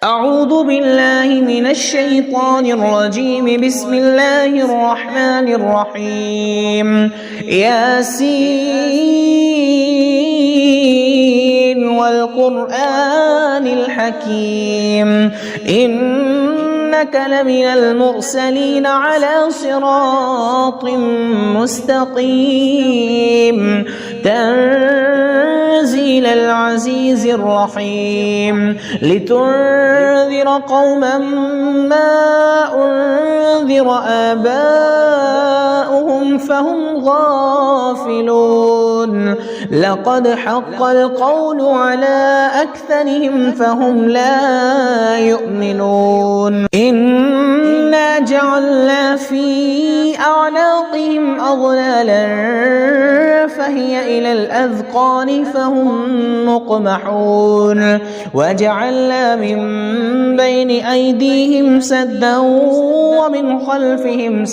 أعوذ بالله من الشيطان الرجيم. بسم الله الرحمن الرحيم. ياسين والقرآن الحكيم إنك لمن المرسلين على صراط مستقيم تنزيل العزيز الرحيم لتنذر قوما ما أنذر آباؤهم فهم غافلون. لقد حق القول على أكثرهم فهم لا يؤمنون. إنا جعلنا في أعناقهم أغلالا فهي إلى الأذقان فهم مقمحون. وجعلنا من بين أيديهم سدا ومن خلفهم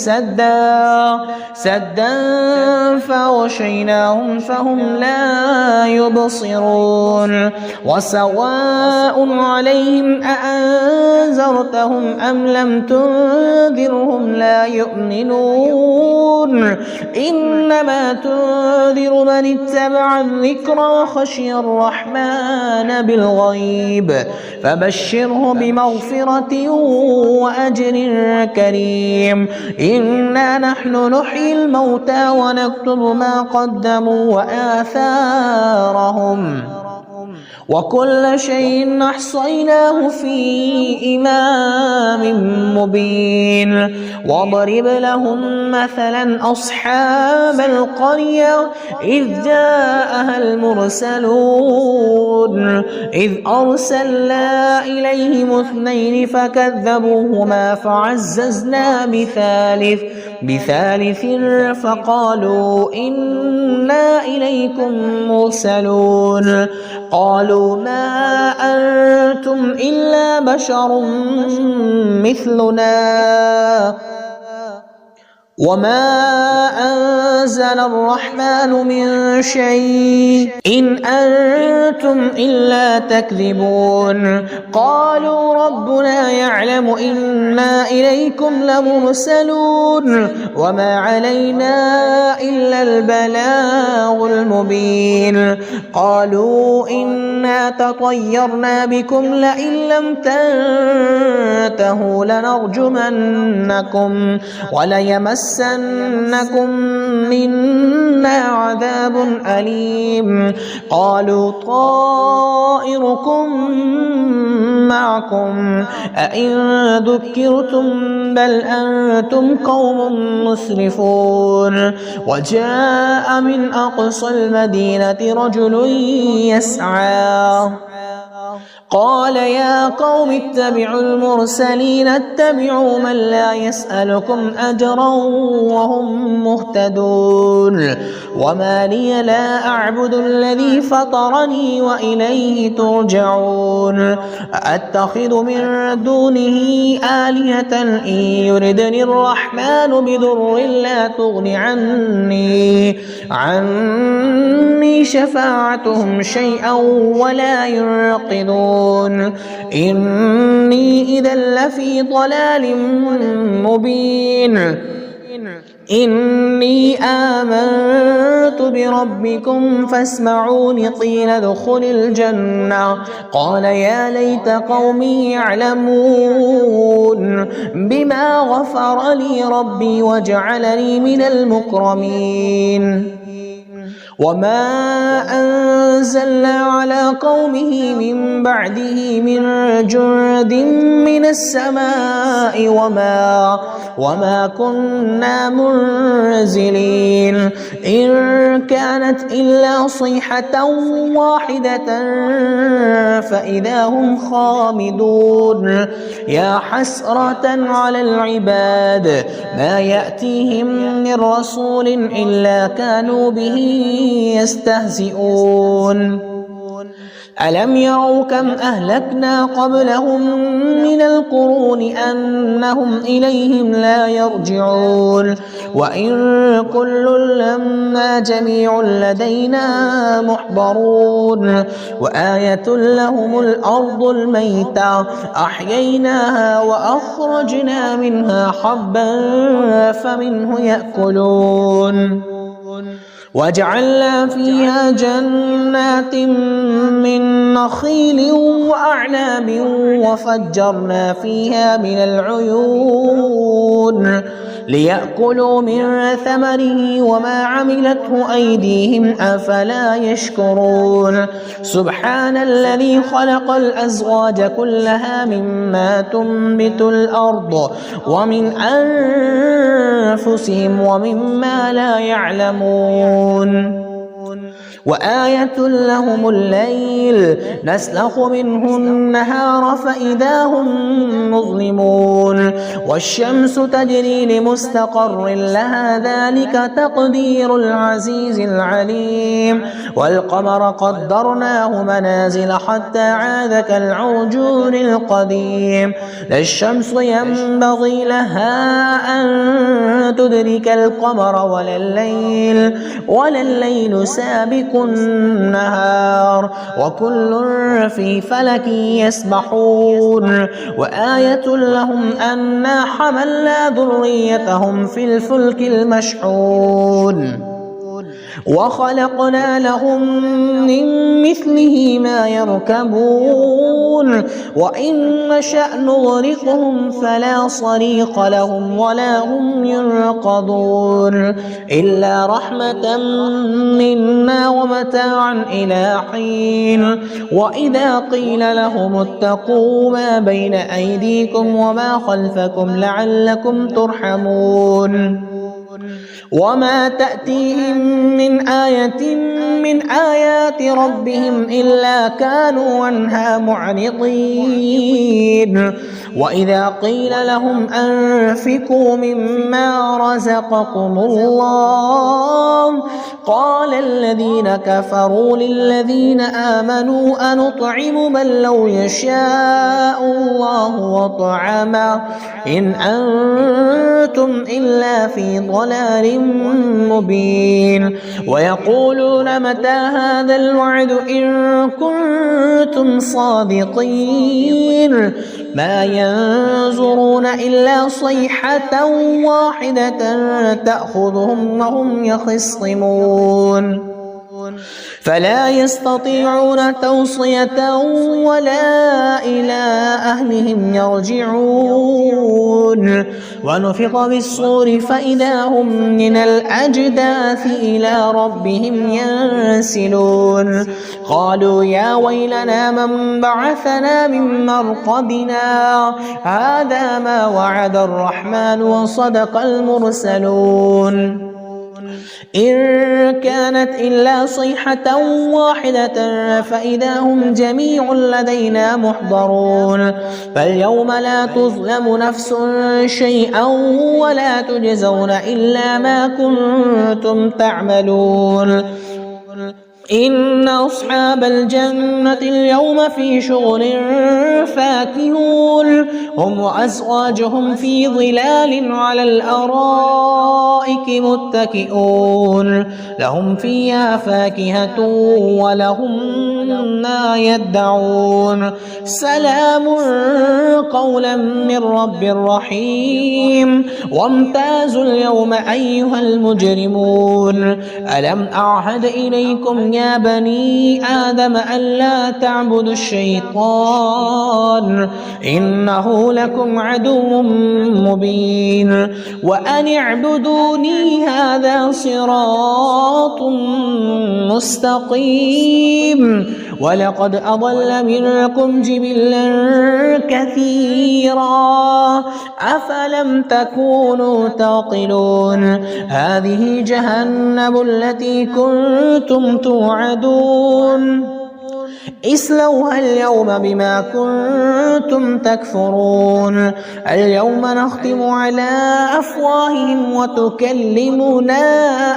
سدا فغشيناهم فهم لا يبصرون. وسواء عليهم أأنذرتهم أم لم تنذرهم لا يؤمنون. إنما تنذر من اتبع الذكر وخشي الرحمن بالغيب فبشره بمغفرة وأجر كريم. إنا نحن نحيي الموتى ونكتب ما قدموا وآثارهم وكل شيء أحصيناه في إمام مبين. واضرب لهم مثلا أصحاب القرية إذ جاءها المرسلون إذ أرسلنا إليهم اثنين فكذبوهما فعززنا بثالث فقالوا إنا إليكم مرسلون. قالوا ما أنتم إلا بشر مثلنا وما أنزل الرحمن من شيء إن أنتم إلا تكذبون. قالوا ربنا يعلم إنا إليكم لمرسلون وما علينا إلا البلاغ المبين. قالوا إنا تطيرنا بكم لئن لم تنتهوا لنرجمنكم وليمسنكم منا عذاب أليم. قالوا طائركم معكم أئن ذكرتم بل أنتم قوم مسرفون. وجاء من أقصى المدينة رجل يسعى قال يا قوم اتبعوا المرسلين اتبعوا من لا يسألكم أجرا وهم مهتدون. وما لي لا أعبد الذي فطرني وإليه ترجعون. أتخذ من دونه آلهة إن يردني الرحمن بضر لا تغن عني شفاعتهم شيئا ولا ينقذون. إني إذا لفي ضلال مبين. إني آمنت بربكم فاسمعون. قيل ادخل الجنة قال يا ليت قومي يعلمون بما غفر لي ربي وجعلني من المكرمين. وما أنزلنا على قومه من بعده من جند من السماء وما كنا منزلين. إن كانت إلا صيحة واحدة فإذا هم خامدون. يا حسرة على العباد ما يأتيهم من رسول إلا كانوا به يستهزئون. ألم يروا كم أهلكنا قبلهم من القرون أنهم إليهم لا يرجعون وإن كل لما جميع لدينا محضرون وآية لهم الأرض الميتة أحييناها وأخرجنا منها حبا فمنه يأكلون وجعلنا فيها جنات من نخيل وأعناب وفجرنا فيها من العيون ليأكلوا من ثمره وما عملته أيديهم أفلا يشكرون سبحان الذي خلق الأزواج كلها مما تنبت الأرض ومن أنفسهم ومما لا يعلمون وآية لهم الليل نسلخ منه النهار فإذا هم مظلمون والشمس تجري لمستقر لها ذلك تقدير العزيز العليم والقمر قدرناه منازل حتى عاد كالعرجون القديم لا الشمس ينبغي لها أن تدرك القمر ولا الليل سابق النهار وكل في فلك يسبحون وآية لهم أنا حملنا ذريتهم في الفلك المشحون وخلقنا لهم من مثله ما يركبون وإن نشأ نغرقهم فلا صريخ لهم ولا هم ينقذون إلا رحمة منا ومتاعا إلى حين وإذا قيل لهم اتقوا ما بين أيديكم وما خلفكم لعلكم ترحمون وما تأتيهم من آية من آيات ربهم إلا كانوا عنها معرضين وإذا قيل لهم أنفقوا مما رزقكم الله قال الذين كفروا للذين آمنوا أنطعم من لو يشاء الله وطعمه إن أنتم إلا في ضلال مبين ويقولون متى هذا الوعد إن كنتم صادقين ما ينظرون إلا صيحة واحدة تأخذهم وهم يخصمون فلا يستطيعون توصية ولا إلى أهلهم يرجعون ونفخ بالصور فإذا هم من الأجداث إلى ربهم ينسلون قالوا يا ويلنا من بعثنا من مرقدنا هذا ما وعد الرحمن وصدق المرسلون إن كانت إلا صيحة واحدة فإذا هم جميع لدينا محضرون فاليوم لا تظلم نفس شيئا ولا تجزون إلا ما كنتم تعملون إن أصحاب الجنة اليوم في شغل فاكهون هم وأزواجهم في ظلال على الأرائك متكئون لهم فيها فاكهة ولهم ما يدعون سلام قولا من رب رحيم وامتازوا اليوم أيها المجرمون ألم أعهد إليكم يا بني آدم ألا تعبدوا الشيطان إنه لكم عدو مبين وأن اعبدوني هذا صراط مستقيم ولقد أضل منكم جبلا كثيرا أفلم تكونوا تعقلون هذه جهنم التي كنتم توعدون اصلوها اليوم بما كنتم تكفرون اليوم نختم على أفواههم وتكلمنا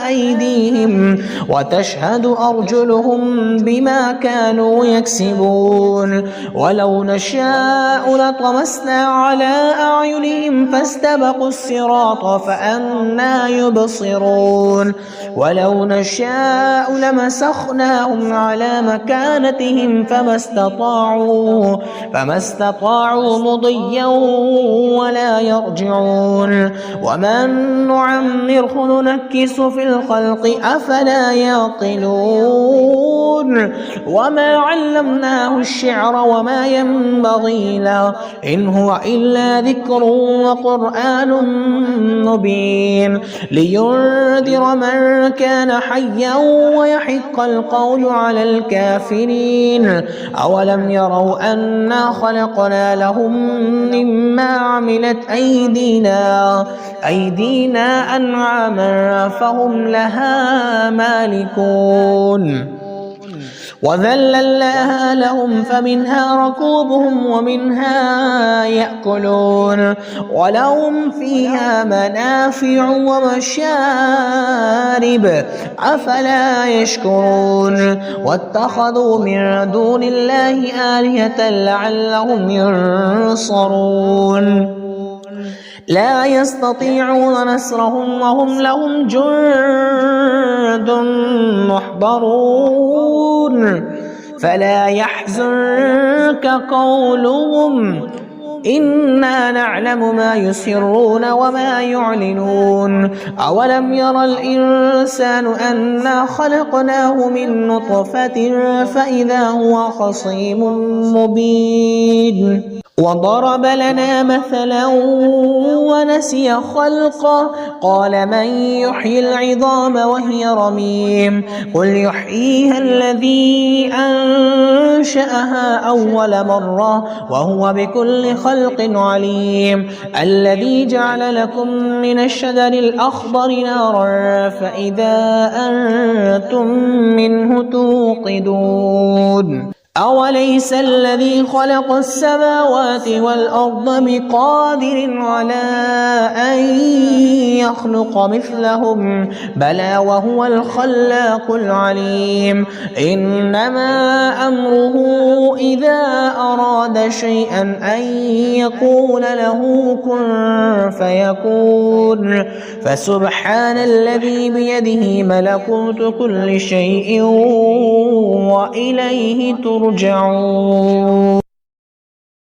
أيديهم وتشهد أرجلهم بما كانوا يكسبون ولو نشاء لطمسنا على أعينهم فاستبقوا الصراط فأنى يبصرون ولو نشاء لمسخناهم على مكانتهم فما استطاعوا مضيا ولا يرجعون ومن نعمره ننكس في الخلق أفلا يعقلون وما علمناه الشعر وما ينبغي له إن هو إلا ذكر وقرآن مبين لينذر من كان حيا ويحق القول على الكافرين أولم يروا أنا خلقنا لهم مما عملت أيدينا أنعاما فهم لها مالكون وذللناها لهم فمنها ركوبهم ومنها يأكلون ولهم فيها منافع ومشارب أفلا يشكرون واتخذوا من دون الله آلهة لعلهم ينصرون لا يستطيعون نصرهم وهم لهم جند محضرون فلا يحزنك قولهم إنا نعلم ما يسرون وما يعلنون أولم ير الإنسان أنا خلقناه من نطفة فإذا هو خصيم مبين وضرب لنا مثلا ونسي خلقه قال من يحيي العظام وهي رميم قل يحييها الذي أنشأها أول مرة وهو بكل خلق عليم الذي جعل لكم من الشجر الأخضر نارا فإذا أنتم منه توقدون أوليس الذي خلق السماوات والأرض بقادر على أن يخلق مثلهم بلى وهو الخلاق العليم إنما أمره إذا أراد شيئا أن يقول له كن فيكون فسبحان الذي بيده ملكوت كل شيء وإليه ترجعون